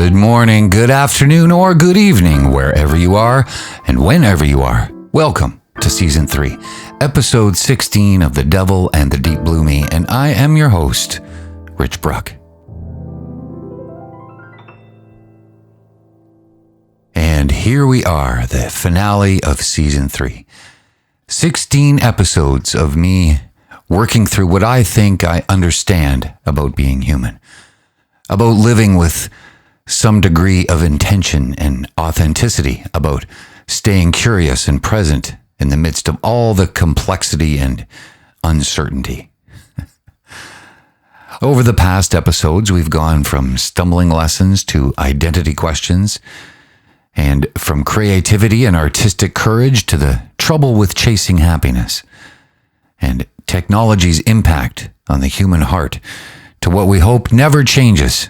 Good morning, good afternoon, or good evening, wherever you are and whenever you are. Welcome to Season 3, Episode 16 of The Devil and the Deep Blue Me, and I am your host, Rich Bruck. And here we are, the finale of Season 3. 16 episodes of me working through what I think I understand about being human, about living with some degree of intention and authenticity, about staying curious and present in the midst of all the complexity and uncertainty. Over the past episodes, we've gone from stumbling lessons to identity questions, and from creativity and artistic courage to the trouble with chasing happiness, and technology's impact on the human heart to what we hope never changes,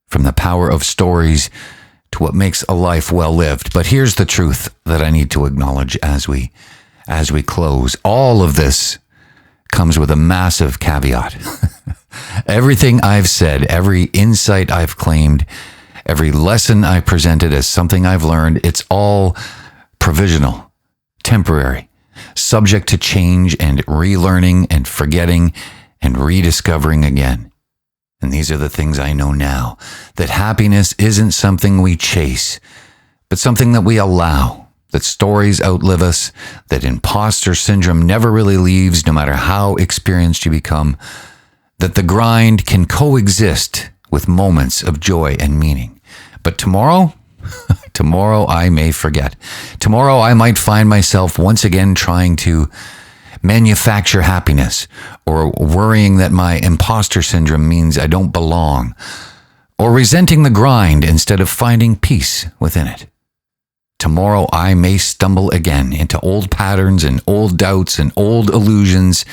from the power of stories to what makes a life well lived. But here's the truth that I need to acknowledge as we close. All of this comes with a massive caveat. Everything I've said, every insight I've claimed, every lesson I presented as something I've learned, it's all provisional, temporary, subject to change and relearning and forgetting and rediscovering again. And these are the things I know now, that happiness isn't something we chase, but something that we allow, that stories outlive us, that imposter syndrome never really leaves no matter how experienced you become, that the grind can coexist with moments of joy and meaning. But tomorrow I may forget. Tomorrow I might find myself once again trying to manufacture happiness, or worrying that my imposter syndrome means I don't belong, or resenting the grind instead of finding peace within it. Tomorrow I may stumble again into old patterns and old doubts and old illusions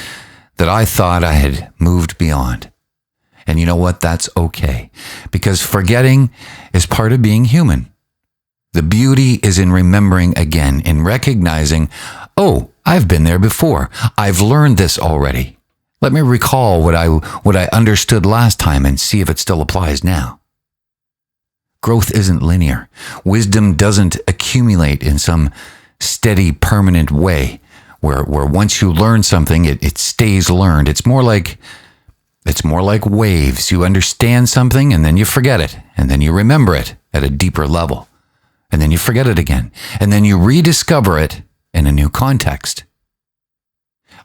that I thought I had moved beyond. And you know what? That's okay, because forgetting is part of being human. The beauty is in remembering again, in recognizing, oh, I've been there before. I've learned this already. Let me recall what I understood last time and see if it still applies now. Growth isn't linear. Wisdom doesn't accumulate in some steady, permanent way where once you learn something, it stays learned. It's more like waves. You understand something and then you forget it, and then you remember it at a deeper level, and then you forget it again, and then you rediscover it in a new context.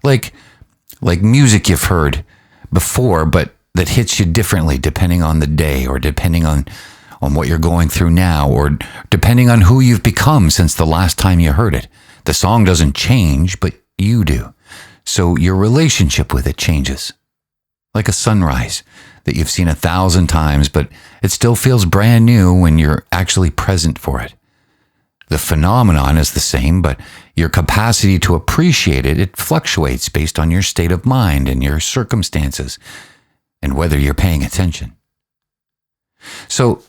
Like music you've heard before, but that hits you differently depending on the day, or depending on what you're going through now, or depending on who you've become since the last time you heard it. The song doesn't change, but you do. So your relationship with it changes. Like a sunrise that you've seen 1,000 times, but it still feels brand new when you're actually present for it. The phenomenon is the same, but your capacity to appreciate it fluctuates based on your state of mind and your circumstances and whether you're paying attention. So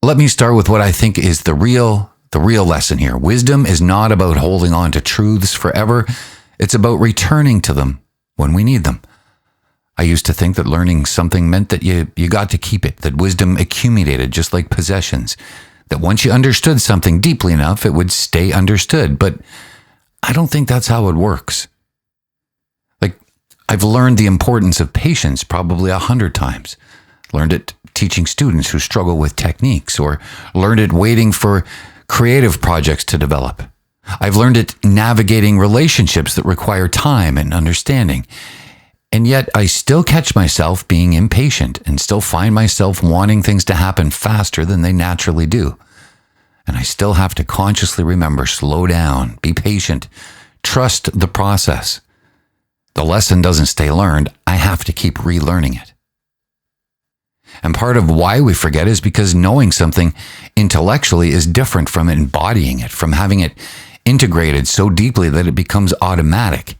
let me start with what I think is the real lesson here. Wisdom is not about holding on to truths forever. It's about returning to them when we need them. I used to think that learning something meant that you got to keep it, that wisdom accumulated just like possessions, that once you understood something deeply enough, it would stay understood. But I don't think that's how it works. Like, I've learned the importance of patience probably 100 times. Learned it teaching students who struggle with techniques, or learned it waiting for creative projects to develop. I've learned it navigating relationships that require time and understanding. And yet I still catch myself being impatient and still find myself wanting things to happen faster than they naturally do. And I still have to consciously remember, slow down, be patient, trust the process. The lesson doesn't stay learned. I have to keep relearning it. And part of why we forget is because knowing something intellectually is different from embodying it, from having it integrated so deeply that it becomes automatic.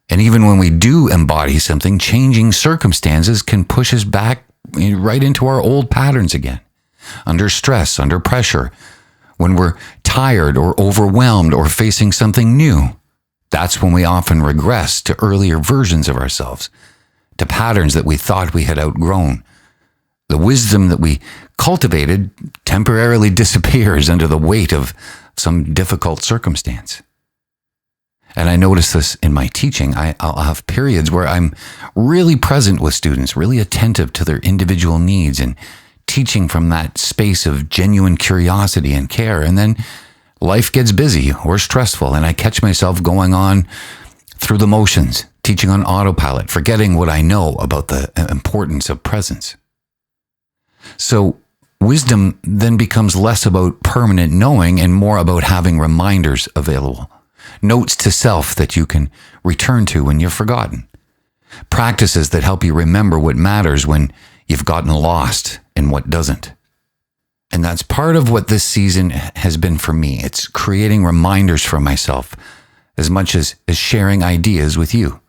And even when we do embody something, changing circumstances can push us back right into our old patterns again. Under stress, under pressure, when we're tired or overwhelmed or facing something new, that's when we often regress to earlier versions of ourselves, to patterns that we thought we had outgrown. The wisdom that we cultivated temporarily disappears under the weight of some difficult circumstance. And I notice this in my teaching. I'll have periods where I'm really present with students, really attentive to their individual needs and teaching from that space of genuine curiosity and care. And then life gets busy or stressful, and I catch myself going on through the motions, teaching on autopilot, forgetting what I know about the importance of presence. So wisdom then becomes less about permanent knowing and more about having reminders available, notes to self that you can return to when you're forgotten, practices that help you remember what matters when you've gotten lost and what doesn't. And that's part of what this season has been for me. It's creating reminders for myself as much as sharing ideas with you.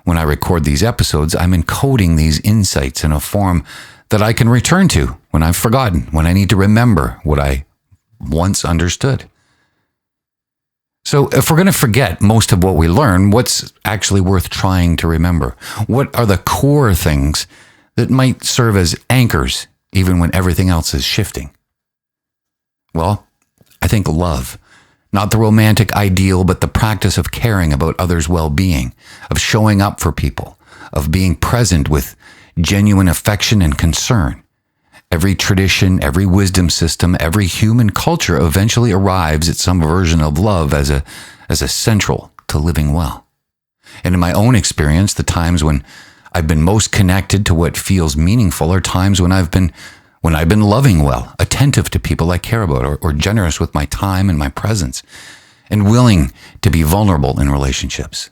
When I record these episodes, I'm encoding these insights in a form that I can return to when I've forgotten, when I need to remember what I once understood. So if we're going to forget most of what we learn, what's actually worth trying to remember? What are the core things that might serve as anchors even when everything else is shifting? Well, I think love. Not the romantic ideal, but the practice of caring about others' well-being, of showing up for people, of being present with genuine affection and concern. Every tradition, every wisdom system, every human culture eventually arrives at some version of love as a central to living well. And in my own experience, the times when I've been most connected to what feels meaningful are times when I've been loving well, attentive to people I care about, or generous with my time and my presence, and willing to be vulnerable in relationships.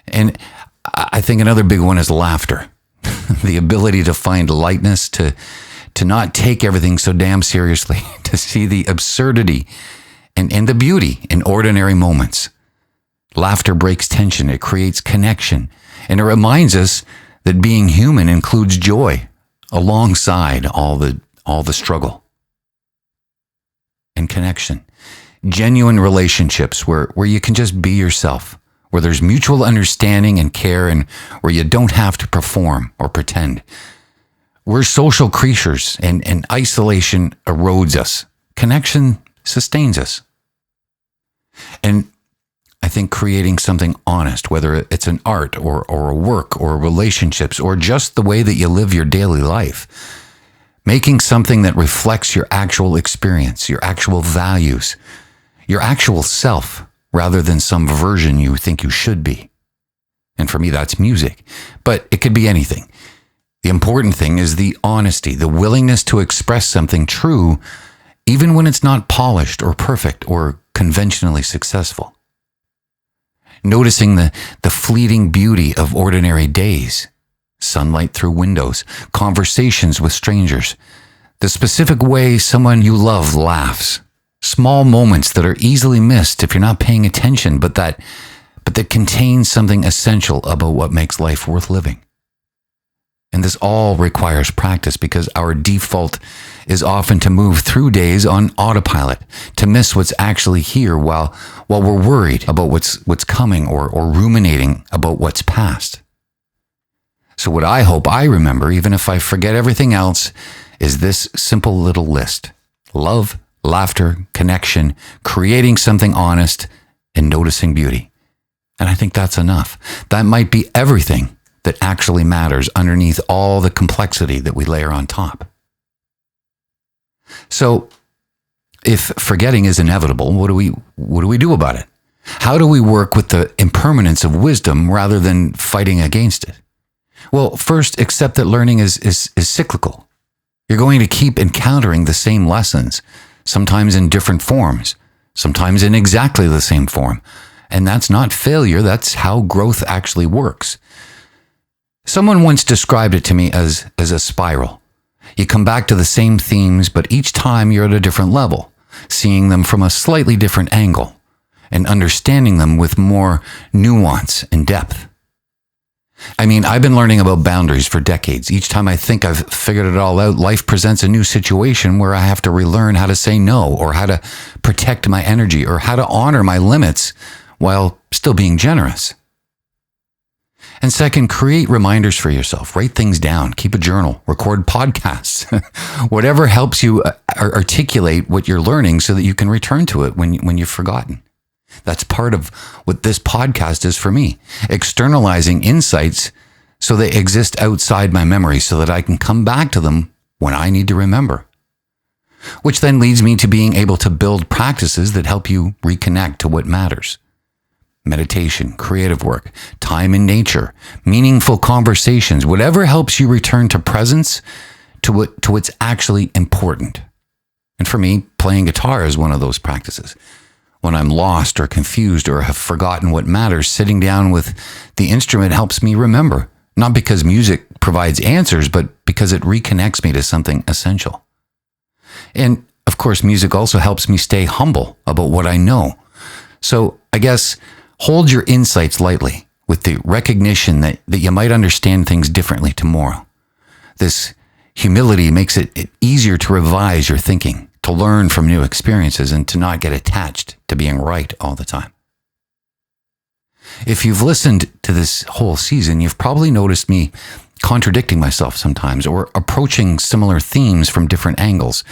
And I think another big one is laughter. The ability to find lightness, to not take everything so damn seriously, to see the absurdity and the beauty in ordinary moments. Laughter breaks tension, it creates connection, and it reminds us that being human includes joy alongside all the struggle. And connection. Genuine relationships where you can just be yourself, where there's mutual understanding and care, and where you don't have to perform or pretend. We're social creatures, and isolation erodes us. Connection sustains us. And I think creating something honest, whether it's an art or a work or relationships or just the way that you live your daily life, making something that reflects your actual experience, your actual values, your actual self, rather than some version you think you should be. And for me, that's music, but it could be anything. The important thing is the honesty, the willingness to express something true, even when it's not polished or perfect or conventionally successful. Noticing the fleeting beauty of ordinary days, sunlight through windows, conversations with strangers, the specific way someone you love laughs, small moments that are easily missed if you're not paying attention, but that contain something essential about what makes life worth living. And this all requires practice because our default is often to move through days on autopilot, to miss what's actually here while we're worried about what's coming or ruminating about what's past. So what I hope I remember, even if I forget everything else, is this simple little list: love, laughter, connection, creating something honest, and noticing beauty. And I think that's enough. That might be everything that actually matters underneath all the complexity that we layer on top. So, if forgetting is inevitable, what do we do about it? How do we work with the impermanence of wisdom rather than fighting against it? Well, first, accept that learning is cyclical. You're going to keep encountering the same lessons, sometimes in different forms, sometimes in exactly the same form. And that's not failure, that's how growth actually works. Someone once described it to me as a spiral. You come back to the same themes, but each time you're at a different level, seeing them from a slightly different angle and understanding them with more nuance and depth. I mean, I've been learning about boundaries for decades. Each time I think I've figured it all out, life presents a new situation where I have to relearn how to say no, or how to protect my energy, or how to honor my limits while still being generous. And second, create reminders for yourself. Write things down, keep a journal, record podcasts, whatever helps you articulate what you're learning so that you can return to it when you've forgotten. That's part of what this podcast is for me, externalizing insights so they exist outside my memory so that I can come back to them when I need to remember. Which then leads me to being able to build practices that help you reconnect to what matters. Meditation, creative work, time in nature, meaningful conversations, whatever helps you return to presence, to what's actually important. And for me, playing guitar is one of those practices. When I'm lost or confused or have forgotten what matters, sitting down with the instrument helps me remember. Not because music provides answers, but because it reconnects me to something essential. And of course, music also helps me stay humble about what I know. So I guess hold your insights lightly with the recognition that you might understand things differently tomorrow. This humility makes it easier to revise your thinking, to learn from new experiences, and to not get attached to being right all the time. If you've listened to this whole season, you've probably noticed me contradicting myself sometimes or approaching similar themes from different angles.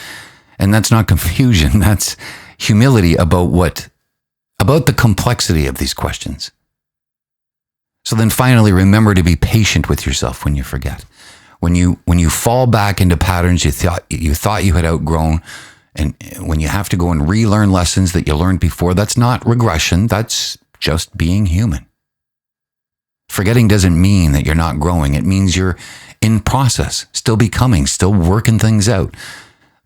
And that's not confusion, that's humility about the complexity of these questions. So then finally, remember to be patient with yourself when you forget. When you fall back into patterns you thought you had outgrown, and when you have to go and relearn lessons that you learned before, that's not regression, that's just being human. Forgetting doesn't mean that you're not growing. It means you're in process, still becoming, still working things out.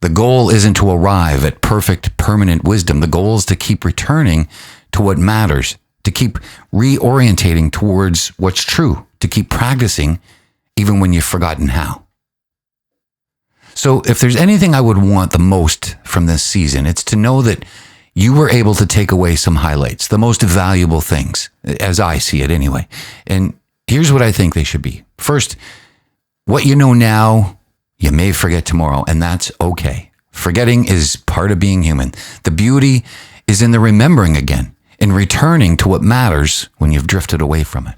The goal isn't to arrive at perfect, permanent wisdom. The goal is to keep returning to what matters, to keep reorientating towards what's true, to keep practicing even when you've forgotten how. So if there's anything I would want the most from this season, it's to know that you were able to take away some highlights, the most valuable things, as I see it anyway. And here's what I think they should be. First, what you know now, you may forget tomorrow, and that's okay. Forgetting is part of being human. The beauty is in the remembering again, in returning to what matters when you've drifted away from it.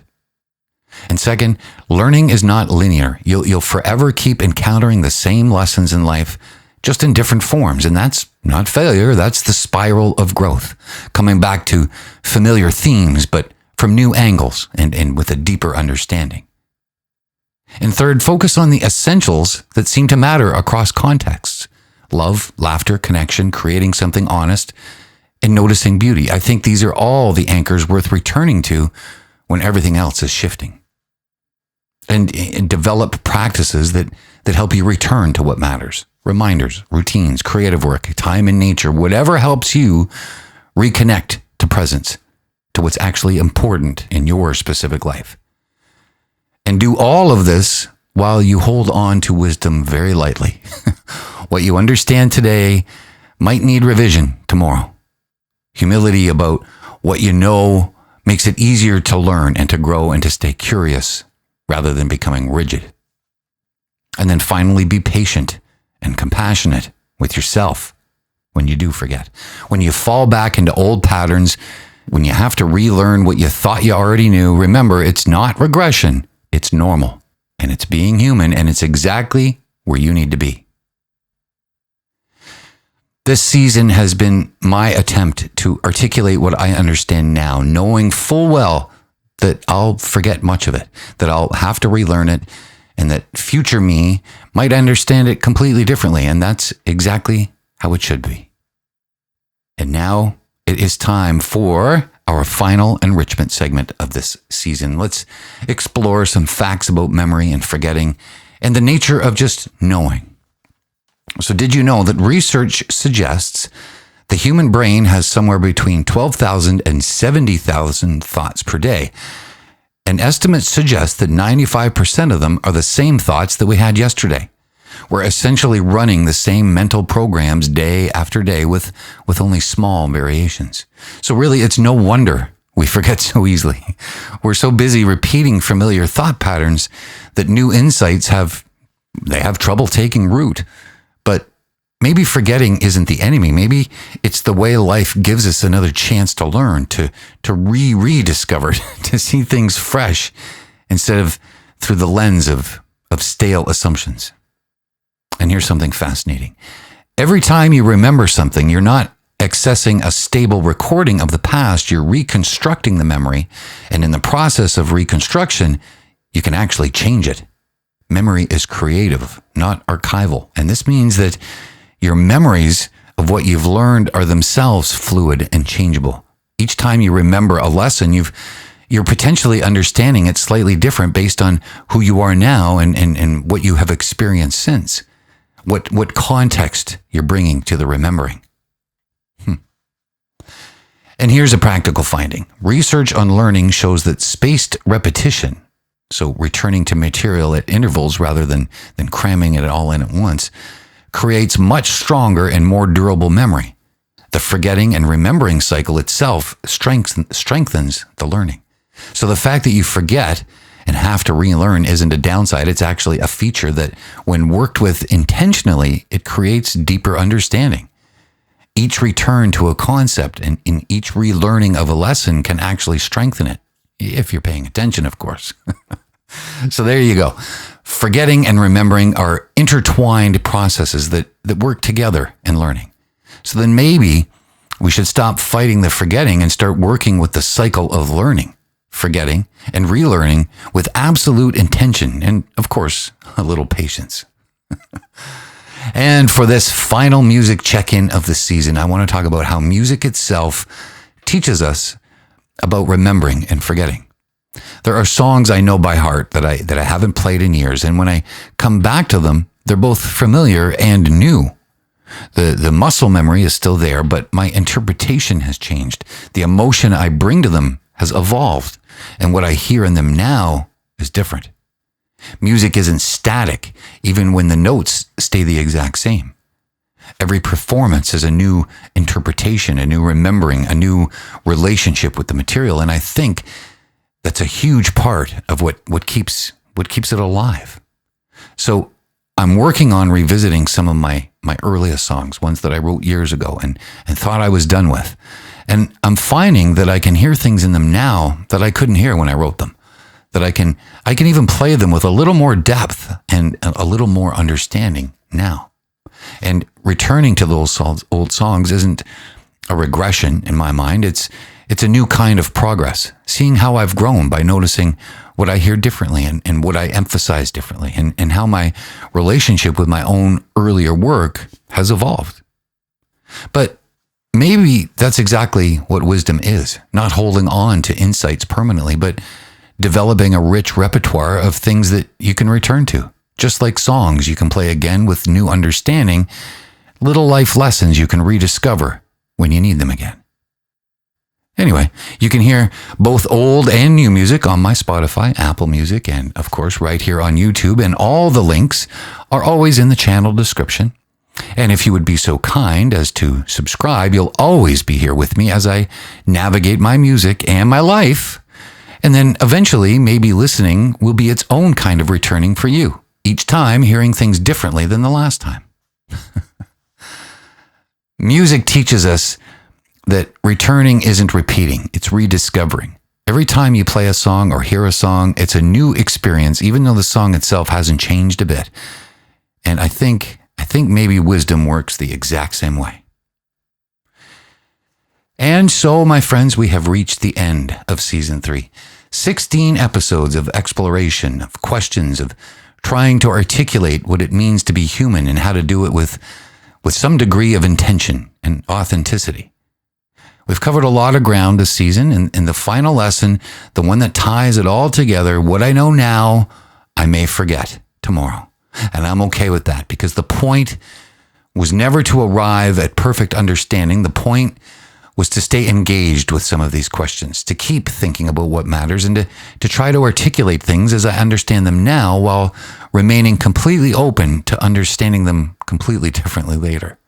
And second, learning is not linear. You'll forever keep encountering the same lessons in life, just in different forms. And that's not failure, that's the spiral of growth, coming back to familiar themes, but from new angles and with a deeper understanding. And third, focus on the essentials that seem to matter across contexts. Love, laughter, connection, creating something honest, and noticing beauty. I think these are all the anchors worth returning to when everything else is shifting. And develop practices that help you return to what matters. Reminders, routines, creative work, time in nature, whatever helps you reconnect to presence, to what's actually important in your specific life. And do all of this while you hold on to wisdom very lightly. What you understand today might need revision tomorrow. Humility about what you know makes it easier to learn and to grow and to stay curious rather than becoming rigid. And then finally, be patient and compassionate with yourself when you do forget. When you fall back into old patterns, when you have to relearn what you thought you already knew, remember, it's not regression, it's normal. And it's being human, and it's exactly where you need to be. This season has been my attempt to articulate what I understand now, knowing full well that I'll forget much of it, that I'll have to relearn it, and that future me might understand it completely differently, and that's exactly how it should be. And now it is time for our final enrichment segment of this season. Let's explore some facts about memory and forgetting and the nature of just knowing. So did you know that research suggests the human brain has somewhere between 12,000 and 70,000 thoughts per day? And estimates suggest that 95% of them are the same thoughts that we had yesterday. We're essentially running the same mental programs day after day with only small variations. So really, it's no wonder we forget so easily. We're so busy repeating familiar thought patterns that new insights have trouble taking root. But maybe forgetting isn't the enemy. Maybe it's the way life gives us another chance to learn, to rediscover, to see things fresh instead of through the lens of stale assumptions. And here's something fascinating. Every time you remember something, you're not accessing a stable recording of the past, you're reconstructing the memory. And in the process of reconstruction, you can actually change it. Memory is creative, not archival. And this means that your memories of what you've learned are themselves fluid and changeable. Each time you remember a lesson, you're potentially understanding it slightly different based on who you are now and what you have experienced since. What context you're bringing to the remembering. And here's a practical finding. Research on learning shows that spaced repetition, so returning to material at intervals rather than cramming it all in at once, creates much stronger and more durable memory. The forgetting and remembering cycle itself strengthens the learning. So the fact that you forget and have to relearn isn't a downside. It's actually a feature that, when worked with intentionally, it creates deeper understanding. Each return to a concept and in each relearning of a lesson can actually strengthen it, if you're paying attention, of course. So there you go. Forgetting and remembering are intertwined processes that work together in learning. So then maybe we should stop fighting the forgetting and start working with the cycle of learning, forgetting, and relearning with absolute intention and, of course, a little patience. And for this final music check-in of the season, I want to talk about how music itself teaches us about remembering and forgetting. There are songs I know by heart that I haven't played in years, and when I come back to them, they're both familiar and new. The muscle memory is still there, but my interpretation has changed. The emotion I bring to them has evolved, and what I hear in them now is different. Music isn't static, even when the notes stay the exact same. Every performance is a new interpretation, a new remembering, a new relationship with the material, and I think that's a huge part of what keeps it alive. So I'm working on revisiting some of my earliest songs, ones that I wrote years ago and thought I was done with. And I'm finding that I can hear things in them now that I couldn't hear when I wrote them. That I can even play them with a little more depth and a little more understanding now. And returning to those old songs isn't a regression in my mind. It's a new kind of progress, seeing how I've grown by noticing what I hear differently and what I emphasize differently and how my relationship with my own earlier work has evolved. But maybe that's exactly what wisdom is, not holding on to insights permanently, but developing a rich repertoire of things that you can return to. Just like songs you can play again with new understanding, little life lessons you can rediscover when you need them again. Anyway, you can hear both old and new music on my Spotify, Apple Music, and of course right here on YouTube, and all the links are always in the channel description. And if you would be so kind as to subscribe, you'll always be here with me as I navigate my music and my life. And then eventually, maybe listening will be its own kind of returning for you, each time hearing things differently than the last time. Music teaches us that returning isn't repeating, it's rediscovering. Every time you play a song or hear a song, it's a new experience, even though the song itself hasn't changed a bit. And I think maybe wisdom works the exact same way. And so, my friends, we have reached the end of season 3. 16 episodes of exploration, of questions, of trying to articulate what it means to be human and how to do it with some degree of intention and authenticity. We've covered a lot of ground this season, and the final lesson, the one that ties it all together, what I know now, I may forget tomorrow. And I'm okay with that, because the point was never to arrive at perfect understanding. The point was to stay engaged with some of these questions, to keep thinking about what matters, and to try to articulate things as I understand them now while remaining completely open to understanding them completely differently later.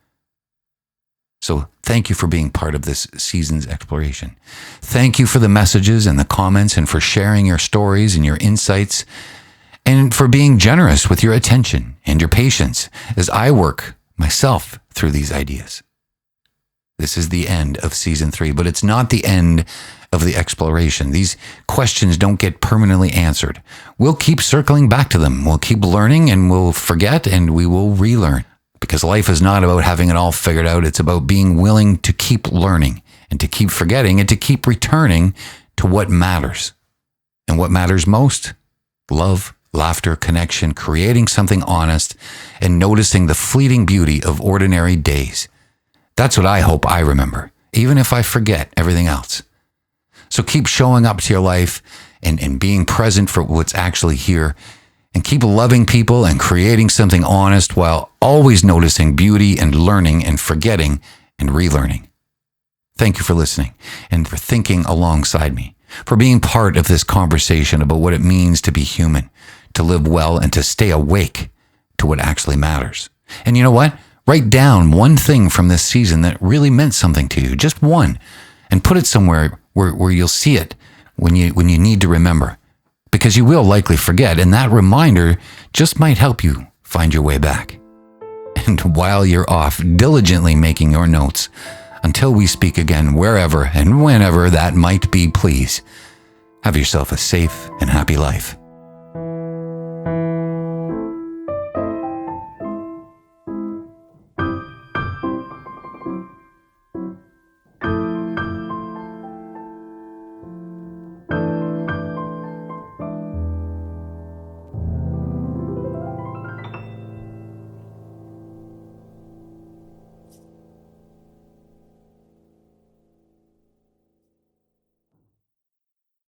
So thank you for being part of this season's exploration. Thank you for the messages and the comments, and for sharing your stories and your insights, and for being generous with your attention and your patience as I work myself through these ideas. This is the end of season 3, but it's not the end of the exploration. These questions don't get permanently answered. We'll keep circling back to them. We'll keep learning, and we'll forget, and we will relearn. Because life is not about having it all figured out. It's about being willing to keep learning and to keep forgetting and to keep returning to what matters. And what matters most? Love, laughter, connection, creating something honest, and noticing the fleeting beauty of ordinary days. That's what I hope I remember, even if I forget everything else. So keep showing up to your life and being present for what's actually here, and keep loving people and creating something honest while always noticing beauty and learning and forgetting and relearning. Thank you for listening and for thinking alongside me, for being part of this conversation about what it means to be human, to live well, and to stay awake to what actually matters. And you know what? Write down one thing from this season that really meant something to you, just one, and put it somewhere where you'll see it when you need to remember. Because you will likely forget, and that reminder just might help you find your way back. And while you're off diligently making your notes, until we speak again wherever and whenever that might be, please have yourself a safe and happy life.